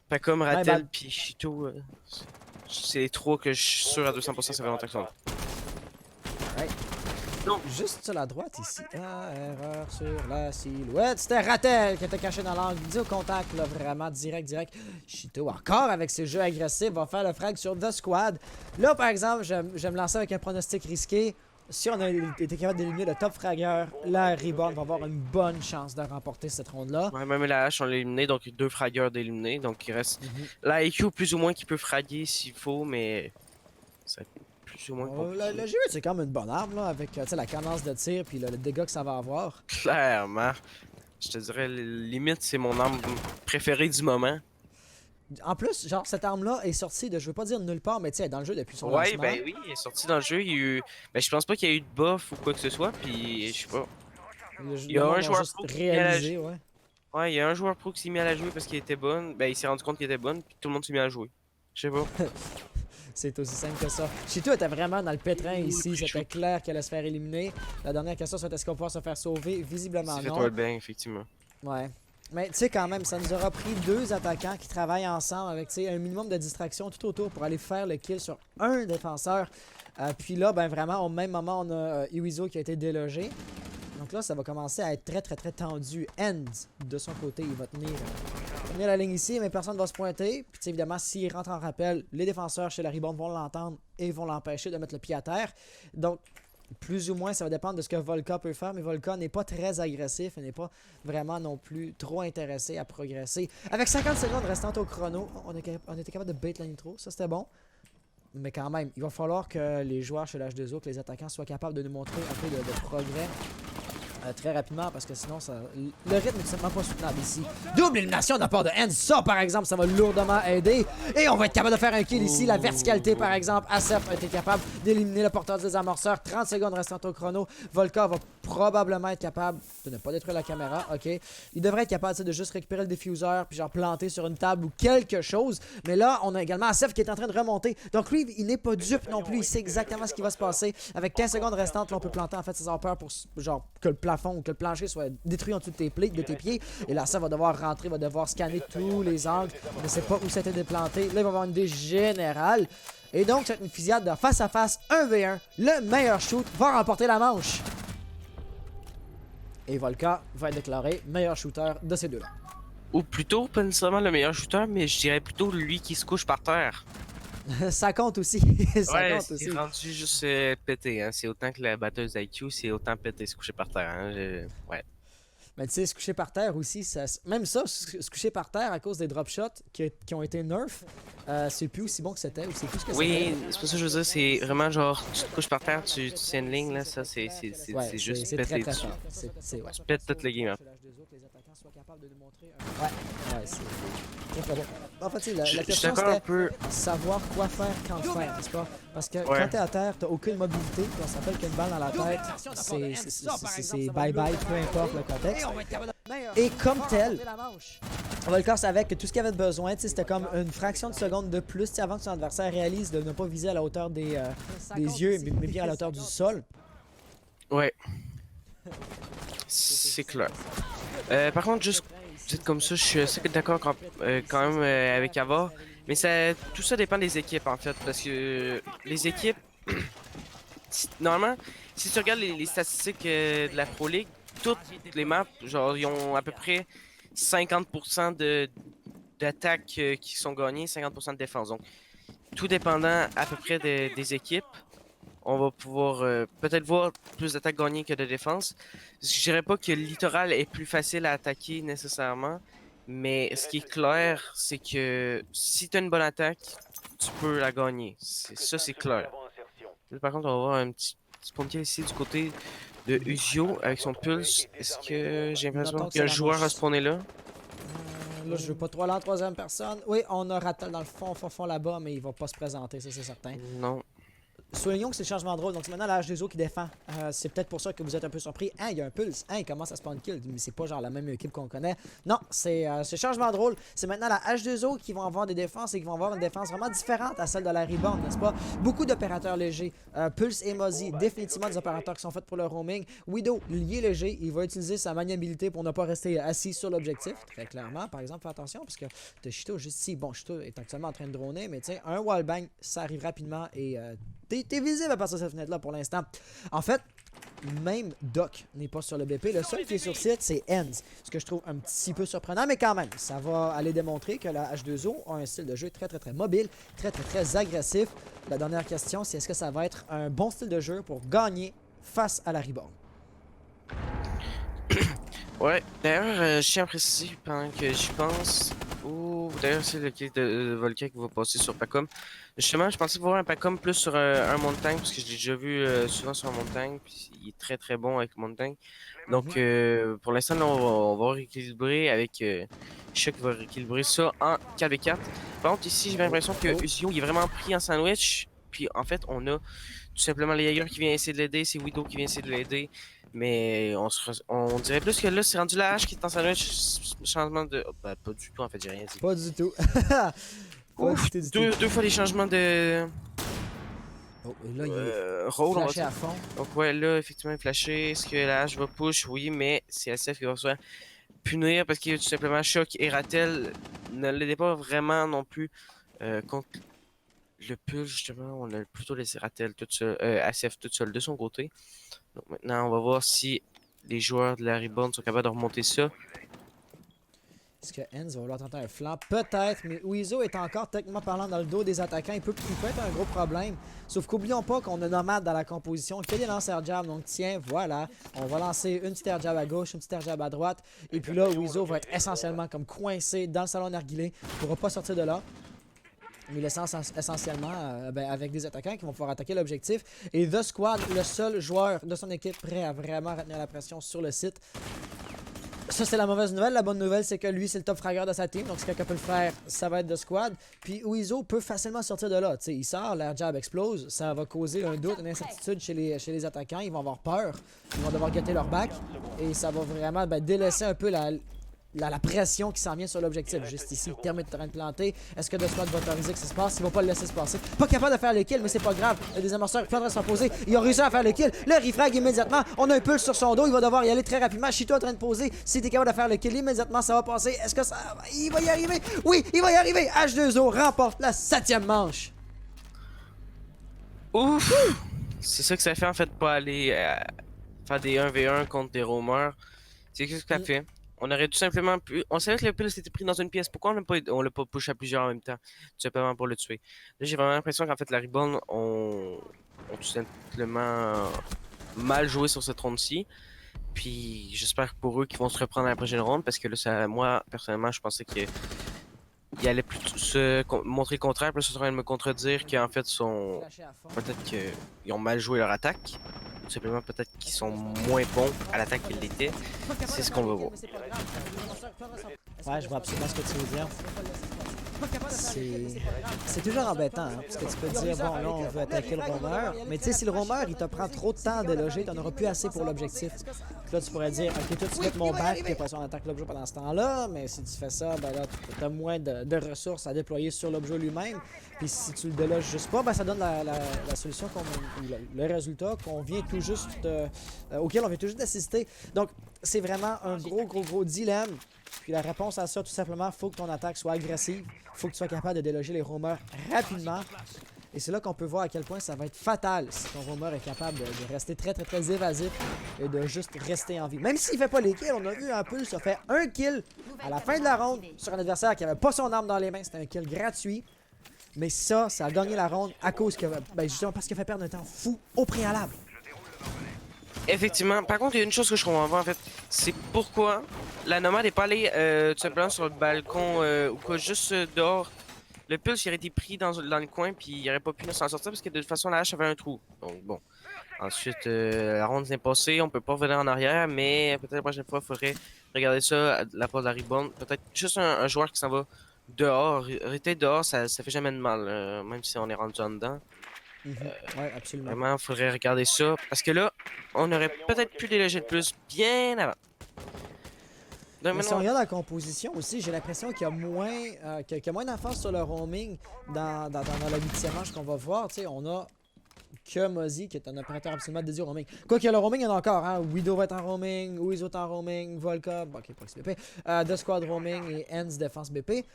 [SPEAKER 2] Pacom, Ratel, puis Chito, c'est les trois que je suis sûr à 200% c'est vraiment que ça.
[SPEAKER 1] Ouais. Donc, juste sur la droite ici. Ah, erreur sur la silhouette. C'était Ratel qui était caché dans l'angle. Dit au contact, là, vraiment direct. Chito, encore avec ses jeux agressifs, va faire le frag sur The Squad. Là, par exemple, je vais me lancer avec un pronostic risqué. Si on a été capable d'éliminer le top fragueur, la Reborn va avoir une bonne chance de remporter cette ronde-là.
[SPEAKER 2] Ouais, même la H, on l'a éliminé, donc 2 fragueurs d'éliminer. Donc il reste la IQ plus ou moins qui peut fraguer s'il faut, mais ça plus ou moins compliqué.
[SPEAKER 1] Le G8, c'est quand même une bonne arme, là, avec la cadence de tir puis le dégât que ça va avoir.
[SPEAKER 2] Clairement. Je te dirais, limite, c'est mon arme préférée du moment.
[SPEAKER 1] En plus, genre, cette arme-là est sortie de, je veux pas dire nulle part, mais tu sais, dans le jeu depuis son lancement.
[SPEAKER 2] Ouais, ben oui, elle est sortie dans le jeu. Il y a eu... Ben, je pense pas qu'il y a eu de buff ou quoi que ce soit, puis je sais pas.
[SPEAKER 1] Il y a un joueur pro réalisé, ouais.
[SPEAKER 2] Ouais, il y a un joueur pro qui s'est mis à la jouer parce qu'il était bonne. Ben, il s'est rendu compte qu'elle était bonne, puis tout le monde s'est mis à la jouer. Je sais pas.
[SPEAKER 1] C'est aussi simple que ça. Chito était vraiment dans le pétrin ici. C'était clair qu'elle allait se faire éliminer. La dernière question, c'est est-ce qu'on va pouvoir se faire sauver? Visiblement non.
[SPEAKER 2] C'est fait bien, effectivement.
[SPEAKER 1] Ouais. Mais tu sais quand même, ça nous aura pris 2 attaquants qui travaillent ensemble avec un minimum de distraction tout autour pour aller faire le kill sur un défenseur. Puis là, ben vraiment, au même moment, on a Iwizo qui a été délogé. Donc là, ça va commencer à être très tendu. End, de son côté, il va tenir la ligne ici, mais personne ne va se pointer. Puis évidemment, s'il rentre en rappel, les défenseurs chez la Reborn vont l'entendre et vont l'empêcher de mettre le pied à terre. Donc, plus ou moins, ça va dépendre de ce que Volca peut faire, mais Volca n'est pas très agressif et n'est pas vraiment non plus trop intéressé à progresser. Avec 50 secondes restantes au chrono, on était capable de bait la nitro, ça c'était bon. Mais quand même, il va falloir que les joueurs chez l'H2O, que les attaquants soient capables de nous montrer un peu de progrès très rapidement parce que sinon le rythme n'est simplement pas soutenable ici. Double élimination de la part de Hans, ça par exemple ça va lourdement aider et on va être capable de faire un kill ici. La verticalité par exemple, Asef a été capable d'éliminer le porteur des amorceurs. 30 secondes restantes au chrono. Volca va probablement être capable de ne pas détruire la caméra, ok. Il devrait être capable de juste récupérer le diffuseur puis genre planter sur une table ou quelque chose. Mais là on a également Asef qui est en train de remonter. Donc lui il n'est pas dupe non plus, il sait exactement ce qui va se passer. Avec 15 secondes restantes là, on peut planter en fait ses peur pour genre que le plafond ou que le plancher soit détruit en dessous de tes pieds. Et là, ça va devoir rentrer, va devoir scanner tous les angles. On ne sait pas où c'était déplanté. Là, il va avoir une idée générale. Et donc, c'est une fusillade de face à face, 1v1. Le meilleur shoot va remporter la manche. Et Volca va être déclaré meilleur shooter de ces deux-là.
[SPEAKER 2] Ou plutôt, pas nécessairement le meilleur shooter, mais je dirais plutôt lui qui se couche par terre.
[SPEAKER 1] Ça compte aussi. Ça compte aussi.
[SPEAKER 2] C'est rendu juste pété. Hein. C'est autant que la batteuse IQ, c'est autant pété se coucher par terre. Hein. Ouais.
[SPEAKER 1] Mais tu sais, se coucher par terre aussi, même ça, se coucher par terre à cause des drop shots qui ont été nerfs, c'est plus aussi bon que c'était, ou c'est plus ce que c'était.
[SPEAKER 2] Oui, c'est pour ça que je veux dire, c'est vraiment genre, tu te couches par terre, tu tiens une ligne, là, ça, c'est juste
[SPEAKER 1] c'est
[SPEAKER 2] péter
[SPEAKER 1] très
[SPEAKER 2] dessus.
[SPEAKER 1] fort.
[SPEAKER 2] Tu pètes toute le game. Hein.
[SPEAKER 1] Ouais, c'est très très bon. En fait, la
[SPEAKER 2] Je suis
[SPEAKER 1] question
[SPEAKER 2] d'accord un
[SPEAKER 1] c'était
[SPEAKER 2] peu.
[SPEAKER 1] savoir quoi faire quand faire, n'est-ce pas? Parce que quand t'es à terre, t'as aucune mobilité, puis on s'appelle qu'une balle dans la tête, c'est bye bye, peu importe le contexte. Et comme tel, Volca savait que tout ce qu'il avait besoin, c'était comme une fraction de seconde de plus avant que son adversaire réalise de ne pas viser à la hauteur des yeux, mais bien à la hauteur du sol.
[SPEAKER 2] Ouais. C'est clair. Par contre, juste comme ça, je suis assez d'accord quand même avec Ava. Mais tout ça dépend des équipes en fait. Parce que les équipes, normalement, si tu regardes les statistiques de la Pro League, toutes les maps, genre, ils ont à peu près 50% d'attaques qui sont gagnées, 50% de défense. Donc, tout dépendant à peu près des équipes, on va pouvoir peut-être voir plus d'attaques gagnées que de défense. Je dirais pas que le littoral est plus facile à attaquer nécessairement, mais ce qui est clair, c'est que si tu as une bonne attaque, tu peux la gagner. Ça, c'est clair. Là, par contre, on va voir un petit spawn kill ici du côté de Uzio avec son pulse. Est-ce que j'ai l'impression qu'il y a un joueur à spawner là?
[SPEAKER 1] Là, je veux pas trop aller en troisième personne. Oui, on a Rattle dans le fond là-bas, mais il va pas se présenter, ça c'est certain.
[SPEAKER 2] Non.
[SPEAKER 1] Soulignons que c'est le changement de rôle, donc c'est maintenant la H2O qui défend. C'est peut-être pour ça que vous êtes un peu surpris. Hein, il y a un pulse. Hein, il commence à spawn kill. Mais c'est pas genre la même équipe qu'on connaît. Non, c'est changement de rôle. C'est maintenant la H2O qui vont avoir des défenses et qui vont avoir une défense vraiment différente à celle de la Rebound, n'est-ce pas? Beaucoup d'opérateurs légers. Pulse et Mozzie, définitivement des opérateurs qui sont faits pour le roaming. Widow, lié léger, il va utiliser sa maniabilité pour ne pas rester assis sur l'objectif. Très clairement, par exemple, fais attention parce que t'as Shito juste ici. Bon, Shito est actuellement en train de droner, mais tu sais, un wallbang, ça arrive rapidement et t'es visible à partir de cette fenêtre-là pour l'instant. En fait, même Doc n'est pas sur le BP. Le seul qui est sur site, c'est Enz. Ce que je trouve un petit peu surprenant, mais quand même, ça va aller démontrer que la H2O a un style de jeu très mobile, très agressif. La dernière question, c'est est-ce que ça va être un bon style de jeu pour gagner face à la Reborn?
[SPEAKER 2] Ouais, d'ailleurs, je tiens à préciser pendant que j'y pense. Ou d'ailleurs, c'est le kill de Volca qui va passer sur Pacom. Justement, je pensais voir un Pacom plus sur un montagne, parce que je l'ai déjà vu souvent sur un montagne, puis il est très bon avec montagne. Donc, pour l'instant, là, on va rééquilibrer avec Chuck qui va rééquilibrer ça en 4v4. Par contre, ici, j'ai l'impression que Uzio il est vraiment pris en sandwich. Puis, en fait, on a tout simplement les Jaeger qui vient essayer de l'aider, c'est Widow qui vient essayer de l'aider. Mais on dirait plus que là, c'est rendu la hache qui est en sandwich. Changement de. Oh, bah, pas du tout, en fait, j'ai rien dit.
[SPEAKER 1] Pas du tout.
[SPEAKER 2] Ouf, deux fois les changements de.
[SPEAKER 1] Oh, et là, il est
[SPEAKER 2] rôle,
[SPEAKER 1] flashé à fond.
[SPEAKER 2] Donc, ouais, là, effectivement, il est flashé. Est-ce que la hache va push? Oui, mais c'est SF qui va se faire punir parce qu'il y a tout simplement Choc et Rattel ne l'aidaient pas vraiment non plus contre le pull, justement. On a plutôt laissé Rattel tout seul, SF tout seul de son côté. Donc maintenant, on va voir si les joueurs de la Reborn sont capables de remonter ça.
[SPEAKER 1] Est-ce que Enz va vouloir tenter un flanc? Peut-être, mais Weezo est encore techniquement parlant dans le dos des attaquants. Il peut être un gros problème. Sauf qu'oublions pas qu'on a Nomade dans la composition, qu'il y a des lancers jab. Donc tiens, voilà, on va lancer une petite air jab à gauche, une petite air jab à droite. Et puis là, Weezo va être essentiellement comme coincé dans le salon narguilé. Il ne pourra pas sortir de là. Mais laissant essentiellement avec des attaquants qui vont pouvoir attaquer l'objectif. Et The Squad, le seul joueur de son équipe prêt à vraiment retenir la pression sur le site. Ça, c'est la mauvaise nouvelle. La bonne nouvelle, c'est que lui, c'est le top fragueur de sa team. Donc, si quelqu'un peut le faire, ça va être The Squad. Puis, Weezo peut facilement sortir de là. T'sais, il sort, l'air jab explose. Ça va causer un doute, une incertitude chez les attaquants. Ils vont avoir peur. Ils vont devoir guetter leur back. Et ça va vraiment délaisser un peu la pression qui s'en vient sur l'objectif. Juste ici, il termine de terrain de planter. Est-ce que The Squad va autoriser que ça se passe? Il va pas le laisser se passer. Pas capable de faire les kills, mais c'est pas grave. Il y a des amorceurs qui vont s'en poser. Il a réussi à faire les kills. Le refrag immédiatement. On a un pulse sur son dos. Il va devoir y aller très rapidement. Shito en train de poser. S'il est capable de faire le kill immédiatement, ça va passer. Est-ce que ça. Il va y arriver? Oui, il va y arriver. H2O remporte la 7e manche.
[SPEAKER 2] Ouf! C'est ça que ça fait en fait pas aller faire des 1v1 contre des roamers. C'est ce que ça fait. On aurait tout simplement pu. On savait que le pile s'était pris dans une pièce. Pourquoi on l'a pas push à plusieurs en même temps? Tout simplement pour le tuer. Là, j'ai vraiment l'impression qu'en fait, la Ribbon ont tout simplement mal joué sur cette ronde-ci. Puis j'espère pour eux qu'ils vont se reprendre à la prochaine ronde parce que là, moi, personnellement, je pensais qu'ils allaient plutôt se montrer le contraire. Puis là, ils sont en train de me contredire qu'en fait, peut-être qu'ils ont mal joué leur attaque. Tout simplement, peut-être qu'ils sont moins bons à l'attaque qu'ils l'étaient. C'est ce qu'on va voir.
[SPEAKER 1] Ouais, je vois absolument ce que tu veux dire. C'est toujours embêtant, hein, parce que tu peux te dire, bon, là, on veut attaquer le roamer, mais tu sais, si le roamer, il te prend trop de temps à déloger, t'en auras plus assez pour l'objectif. Là, tu pourrais dire, ok, toi, tu mets mon back, puis après ça, on attaque l'objet pendant ce temps-là, mais si tu fais ça, ben là, t'as moins de ressources à déployer sur l'objet lui-même, puis si tu le déloges juste pas, ben ça donne la solution, le résultat qu'on vient tout juste, auquel on vient tout juste d'assister. Donc, c'est vraiment un gros dilemme. Puis la réponse à ça, tout simplement, il faut que ton attaque soit agressive. Il faut que tu sois capable de déloger les roamers rapidement. Et c'est là qu'on peut voir à quel point ça va être fatal si ton roamer est capable de rester très évasif et de juste rester en vie. Même s'il fait pas les kills, on a vu un peu, ça fait un kill à la fin de la ronde sur un adversaire qui avait pas son arme dans les mains. C'était un kill gratuit. Mais ça a gagné la ronde à cause que, justement parce qu'il a fait perdre un temps fou au préalable.
[SPEAKER 2] Effectivement. Par contre, il y a une chose que je comprends pas, en fait. C'est pourquoi la nomade n'est pas allée tout simplement sur le balcon ou quoi, juste dehors. Le pulse il aurait été pris dans le coin, puis il aurait pas pu s'en sortir parce que de toute façon, la hache avait un trou. Donc, bon. Ensuite, la ronde s'est passée. On peut pas revenir en arrière, mais peut-être la prochaine fois, il faudrait regarder ça de la part de la Ribbon. Peut-être juste un joueur qui s'en va dehors. Rester dehors, ça fait jamais de mal, même si on est rendu en dedans.
[SPEAKER 1] Ouais, absolument.
[SPEAKER 2] Vraiment, il faudrait regarder ça. Parce que là, on aurait peut-être pu déloger le plus bien avant. Donc,
[SPEAKER 1] Mais si on regarde la composition aussi, j'ai l'impression qu'il y a moins d'emphase sur le roaming dans la 8e manche qu'on va voir. Tu sais, on a que Mozzie qui est un opérateur absolument dédié au roaming. Quoi qu'il y a le roaming, il y en a encore. Hein? Widow va être en roaming, Weezo est en roaming, Volka, ok, Proxy BP, The Squad roaming et Enz Défense BP.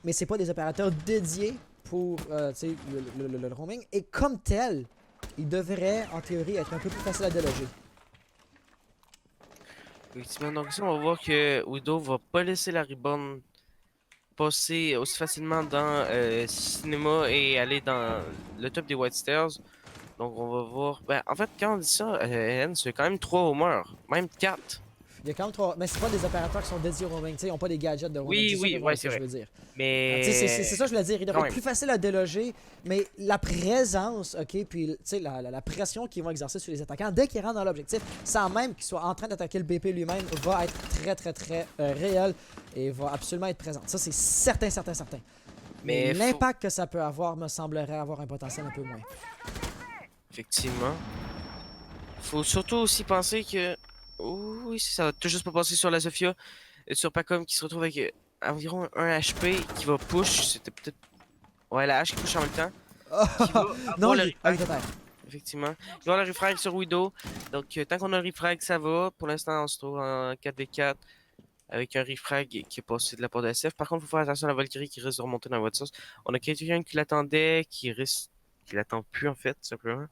[SPEAKER 1] Mais c'est pas des opérateurs dédiés pour le roaming. Et comme tel, il devrait en théorie être un peu plus facile à déloger.
[SPEAKER 2] Effectivement, donc ici, on va voir que Widow va pas laisser la Ribbon passer aussi facilement dans Cinéma et aller dans le top des White Stairs. Donc, on va voir. Ben, en fait, quand on dit ça, c'est quand même 3 homers, même 4.
[SPEAKER 1] Il y a quand même 3. Mais c'est pas des opérateurs qui sont dédiés au roaming. Ils n'ont pas des gadgets de roaming.
[SPEAKER 2] Oui, c'est vrai.
[SPEAKER 1] Je veux dire.
[SPEAKER 2] Mais.
[SPEAKER 1] C'est ça que je voulais dire. Il devrait être plus facile à déloger, mais la présence, ok, puis la pression qu'ils vont exercer sur les attaquants dès qu'ils rentrent dans l'objectif, sans même qu'ils soient en train d'attaquer le BP lui-même, va être très réel et va absolument être présent. Ça, c'est certain. Mais l'impact que ça peut avoir me semblerait avoir un potentiel un peu moins.
[SPEAKER 2] Effectivement. Faut surtout aussi penser que. Oui, ça va tout juste pas passer sur la Sophia et sur Pacom qui se retrouve avec environ 1 HP qui va push. C'était peut-être. Ouais, la hache qui push en même temps. Qui va
[SPEAKER 1] Non,
[SPEAKER 2] le refrag.
[SPEAKER 1] peut-être.
[SPEAKER 2] Effectivement. Il va avoir le refrag sur Widow. Donc, tant qu'on a le refrag, ça va. Pour l'instant, on se trouve en 4v4 avec un refrag qui est passé de la part de SF. Par contre, il faut faire attention à la Valkyrie qui risque de remonter dans votre sauce. On a quelqu'un qui l'attendait, qui l'attend plus en fait, tout simplement.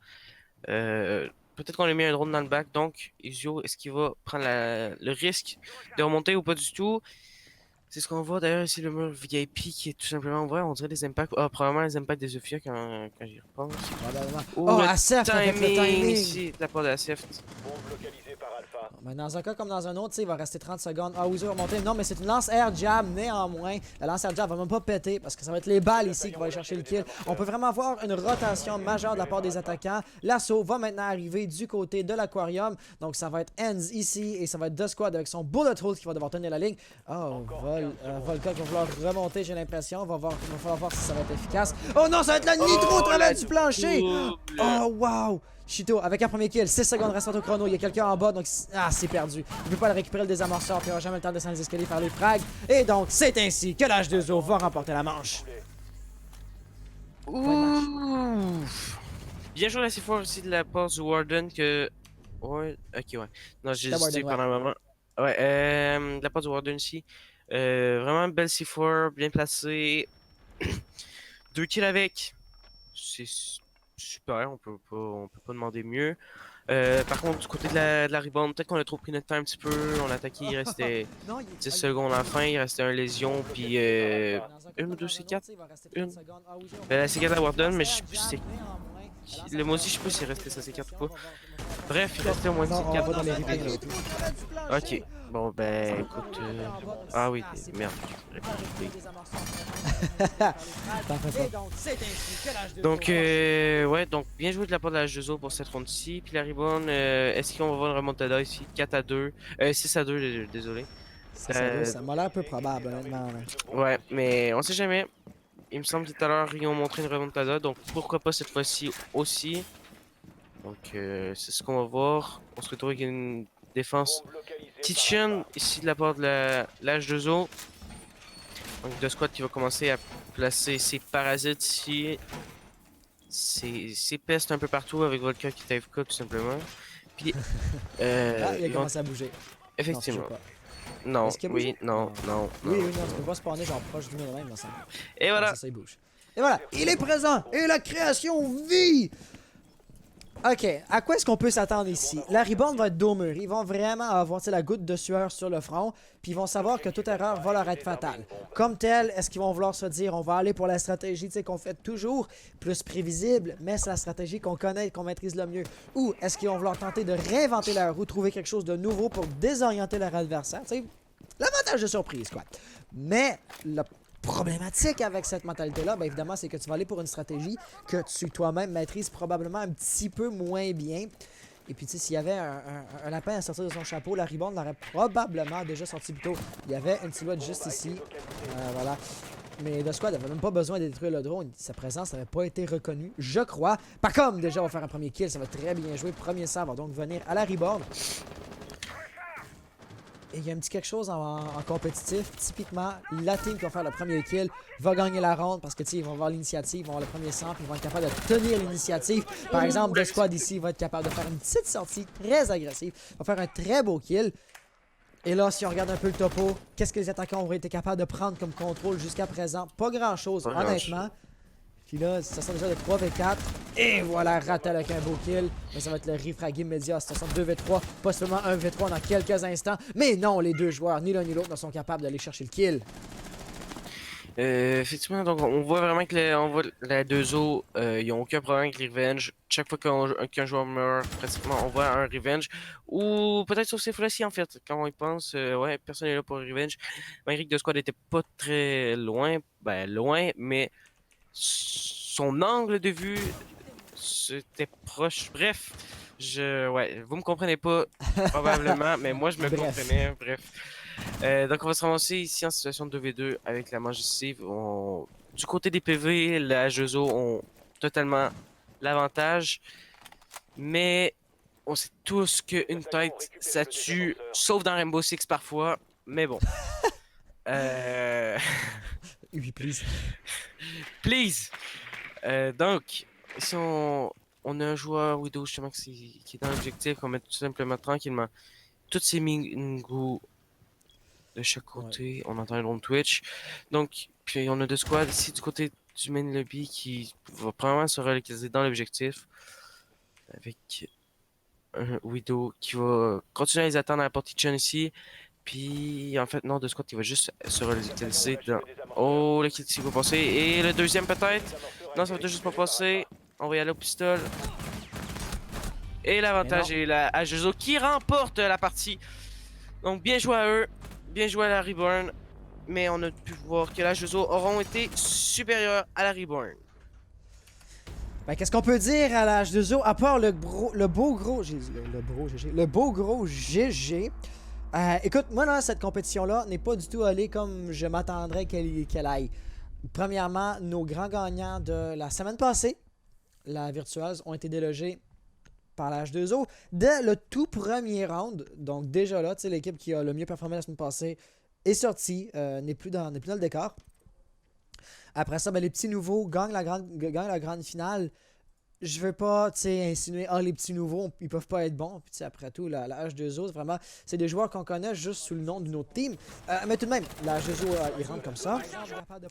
[SPEAKER 2] Peut-être qu'on a mis un drone dans le bac, donc Izio, est-ce qu'il va prendre le risque de remonter ou pas du tout? C'est ce qu'on voit d'ailleurs ici, le mur VIP qui est tout simplement ouvert. On dirait des impacts. Ah, probablement les impacts des Zofia quand j'y repense.
[SPEAKER 1] Probablement.
[SPEAKER 2] Oh,
[SPEAKER 1] Oh,
[SPEAKER 2] le
[SPEAKER 1] Asef avec le timing!
[SPEAKER 2] ici, de la part de la CF.
[SPEAKER 3] Bombe localisée par Alpha.
[SPEAKER 1] Mais dans un cas comme dans un autre, tu sais, il va rester 30 secondes. Ah, Weezer va monter. Non, mais c'est une lance air jab néanmoins. La lance air jab va même pas péter parce que ça va être les balles ici qui vont aller chercher le kill. On peut vraiment voir une rotation majeure de la part des attaquants. L'assaut va maintenant arriver du côté de l'aquarium. Donc ça va être Enz ici et ça va être The Squad avec son bullet hole qui va devoir tenir la ligne. Oh, Volca qui va vouloir remonter, j'ai l'impression. Il va falloir voir si ça va être efficace. Oh non, ça va être la nitro au travers du plancher! Oh, wow! Chito avec un premier kill, 6 secondes restantes au chrono, il y a quelqu'un en bas, donc c'est perdu. Il ne peut pas le récupérer le désamorceur, puis il n'aura jamais le temps de descendre les escaliers faire les frags. Et donc, c'est ainsi que l'H2O va remporter la manche.
[SPEAKER 2] Ouh. Bien joué la C4 aussi de la part du Warden que... Ouais, ok, ouais. Non, j'ai
[SPEAKER 1] La
[SPEAKER 2] hésité
[SPEAKER 1] Warden,
[SPEAKER 2] pendant un moment. Ouais, de la part du Warden ici. Vraiment une belle C4, bien placée. 2 kills avec. C'est super, on peut pas demander mieux. Par contre, du côté de la rebound, peut-être qu'on a trop pris notre temps un petit peu. On a attaqué, il restait
[SPEAKER 1] Non,
[SPEAKER 2] 10 secondes à la fin, il restait un lésion, puis une ou deux C4. Une. La C4 à Warden, mais je sais plus si c'est. Le mot aussi, je sais plus s'il restait sa C4 ou pas. Bref, il restait au moins une
[SPEAKER 1] Non, on va
[SPEAKER 2] C4.
[SPEAKER 1] dans les replays.
[SPEAKER 2] Ok, bon ben écoute. Ah oui, merde.
[SPEAKER 1] T'en fais pas.
[SPEAKER 2] Donc, ouais, donc bien joué de la part de la H2O pour cette ronde-ci. Puis la Ribbon, est-ce qu'on va voir une remontada ici 4-2, 6-2, désolé.
[SPEAKER 1] Ça m'a l'air peu probable, honnêtement. Là.
[SPEAKER 2] Ouais, mais on sait jamais. Il me semble que tout à l'heure, ils ont montré une remontada, donc pourquoi pas cette fois-ci aussi. Donc, c'est ce qu'on va voir. On se retrouve avec une défense
[SPEAKER 3] Bombe localisée par
[SPEAKER 2] Kitchen
[SPEAKER 3] Alpha.
[SPEAKER 2] ici de la part de la H2O. Donc, The Squad qui va commencer à placer ses parasites ici. Ses pestes un peu partout avec Volca qui est AFK tout simplement. Puis,
[SPEAKER 1] Ah, il a
[SPEAKER 2] ils vont...
[SPEAKER 1] commencé à bouger.
[SPEAKER 2] Effectivement.
[SPEAKER 1] Non, toujours pas.
[SPEAKER 2] Non,
[SPEAKER 1] Est-ce qu'il a
[SPEAKER 2] oui,
[SPEAKER 1] bougé?
[SPEAKER 2] non, non,
[SPEAKER 1] Oui,
[SPEAKER 2] non.
[SPEAKER 1] oui, non, tu peux pas spawner genre proche du mur de même, là, ça.
[SPEAKER 2] Et
[SPEAKER 1] Ah,
[SPEAKER 2] voilà.
[SPEAKER 1] ça, il bouge. Et voilà, il est présent et la création vit! Ok, à quoi est-ce qu'on peut s'attendre ici? La Ribbon va être dos mur. Ils vont vraiment avoir la goutte de sueur sur le front, puis ils vont savoir que toute erreur va leur être fatale. Comme tel, est-ce qu'ils vont vouloir se dire on va aller pour la stratégie qu'on fait toujours, plus prévisible, mais c'est la stratégie qu'on connaît et qu'on maîtrise le mieux? Ou est-ce qu'ils vont vouloir tenter de réinventer la roue, trouver quelque chose de nouveau pour désorienter leur adversaire? T'sais, l'avantage de surprise, quoi. Mais la problématique avec cette mentalité-là, bien évidemment, c'est que tu vas aller pour une stratégie que tu toi-même maîtrises probablement un petit peu moins bien. Et puis, tu sais, s'il y avait un lapin à sortir de son chapeau, la Ribbon l'aurait probablement déjà sorti plus tôt. Il y avait une silhouette juste ici. Voilà. Mais The Squad n'avait même pas besoin de détruire le drone. Sa présence n'avait pas été reconnue, je crois. Pas comme déjà, on va faire un premier kill. Ça va très bien jouer. Premier sort va donc venir à la Ribbon. Et il y a un petit quelque chose en compétitif. Typiquement, la team qui va faire le premier kill va gagner la ronde parce que ils vont avoir l'initiative, ils vont avoir le premier sang, puis ils vont être capables de tenir l'initiative. Par exemple, The Squad ici va être capable de faire une petite sortie très agressive, va faire un très beau kill. Et là, si on regarde un peu le topo, qu'est-ce que les attaquants ont été capables de prendre comme contrôle jusqu'à présent? Pas grand-chose, honnêtement. Puis là, ça sent déjà de 3v4. Et voilà, Rattel avec un beau kill. Mais ça va être le refrag immédiat. Situation 2v3, possiblement 1v3 dans quelques instants. Mais non, les deux joueurs, ni l'un ni l'autre, ne sont capables d'aller chercher le kill.
[SPEAKER 2] Effectivement, donc on voit vraiment que on voit la 2O, ils n'ont aucun problème avec les revenge. Chaque fois qu'un joueur meurt, pratiquement, on voit un revenge. Ou peut-être sur ces fois-ci, en fait, quand on y pense, ouais, personne n'est là pour revenge. Malgré que The Squad n'était pas très loin, ben loin, mais son angle de vue, c'était proche. Bref, ouais, vous me comprenez pas, probablement, mais moi je me
[SPEAKER 1] Bref.
[SPEAKER 2] comprenais, bref. Donc on va se ramasser ici en situation de 2v2 avec la manche décisive. Du côté des PV, la Jozo ont totalement l'avantage. Mais on sait tous qu'une tête, ça tue, sauf dans Rainbow Six parfois. Mais bon.
[SPEAKER 1] Oui, please.
[SPEAKER 2] Please! Donc, si on a un joueur Widow justement qui est dans l'objectif, on met tout simplement tranquillement toutes ces Mingu de chaque côté. On entend le drone Twitch. Donc, puis on a deux squads ici du côté du main lobby qui va probablement se relocaliser dans l'objectif. Avec un Widow qui va continuer à les attendre à la porte kitchen ici. Puis, en fait, non, de Scott, il va juste se relocaliser dans... Oh, le kill va passer. Et le deuxième, peut-être? Non, ça va juste pas passer. On va y aller au pistolet. Et l'avantage est la H2O qui remporte la partie. Donc, bien joué à eux. Bien joué à la Reborn. Mais on a pu voir que la H2O auront été supérieurs à la Reborn.
[SPEAKER 1] Ben, qu'est-ce qu'on peut dire à la H2O, à part le beau gros... J'ai dit le beau gros GG. Écoute, moi, là, cette compétition-là n'est pas du tout allée comme je m'attendrais qu'elle aille. Premièrement, nos grands gagnants de la semaine passée, la Virtuals, ont été délogés par la H2O dès le tout premier round. Donc déjà là, tu sais, l'équipe qui a le mieux performé la semaine passée est sortie, n'est plus dans le décor. Après ça, ben, les petits nouveaux gagnent la grande finale. Je veux pas, tu sais, insinuer, les petits nouveaux, ils peuvent pas être bons. Puis, tu sais, après tout, la H2O, vraiment, c'est des joueurs qu'on connaît juste sous le nom d'une autre team. Mais tout de même, la H2O, ils rentrent comme ça.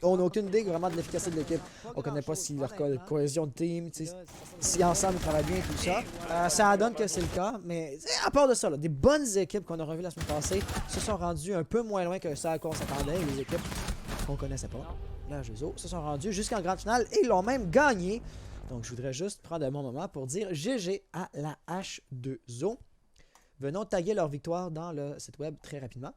[SPEAKER 1] On n'a aucune idée vraiment de l'efficacité de l'équipe. On connaît pas si leur cohésion de team, tu sais, si ensemble ils travaillent bien, tout ça. Ça donne que c'est le cas. Mais à part de ça, là, des bonnes équipes qu'on a revues la semaine passée se sont rendues un peu moins loin que ça à quoi on s'attendait. Les équipes qu'on connaissait pas, la H2O, se sont rendues jusqu'en grande finale et l'ont même gagné. Donc, je voudrais juste prendre un bon moment pour dire GG à la H2O. Venons taguer leur victoire dans le site web très rapidement.